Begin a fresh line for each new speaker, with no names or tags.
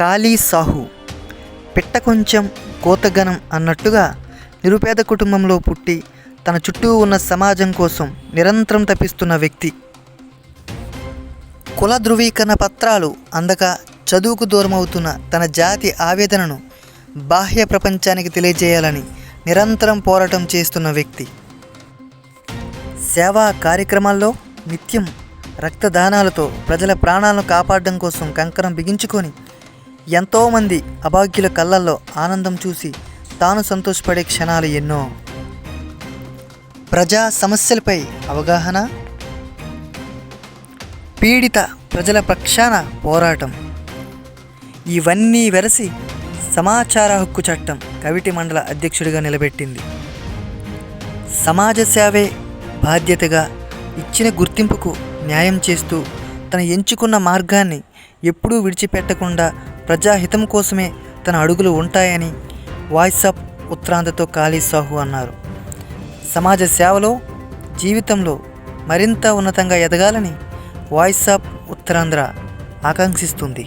కాళీ సాహు పిట్ట కొంచెం కోతగనం అన్నట్టుగా నిరుపేద కుటుంబంలో పుట్టి తన చుట్టూ ఉన్న సమాజం కోసం నిరంతరం తపిస్తున్న వ్యక్తి. కుల ధృవీకరణ పత్రాలు అందక చదువుకు దూరమవుతున్న తన జాతి ఆవేదనను బాహ్య ప్రపంచానికి తెలియజేయాలని నిరంతరం పోరాటం చేస్తున్న వ్యక్తి. సేవా కార్యక్రమాల్లో నిత్యం రక్తదానాలతో ప్రజల ప్రాణాలను కాపాడడం కోసం కంకణం బిగించుకొని ఎంతోమంది అభాగ్యుల కళ్ళల్లో ఆనందం చూసి తాను సంతోషపడే క్షణాలు ఎన్నో. ప్రజా సమస్యలపై అవగాహన, పీడిత ప్రజల పక్షాన పోరాటం, ఇవన్నీ వెరసి సమాచార హక్కు చట్టం కవిటి మండల అధ్యక్షుడిగా నిలబెట్టింది. సమాజ సేవే బాధ్యతగా ఇచ్చిన గుర్తింపుకు న్యాయం చేస్తూ తను ఎంచుకున్న మార్గాన్ని ఎప్పుడూ విడిచిపెట్టకుండా ప్రజాహితం కోసమే తన అడుగులు ఉంటాయని వాయిస్ ఆఫ్ ఉత్తరాంధ్రతో కాళీ సాహు అన్నారు. సమాజ సేవలో జీవితంలో మరింత ఉన్నతంగా ఎదగాలని వాయిస్ ఆఫ్ ఉత్తరాంధ్ర ఆకాంక్షిస్తుంది.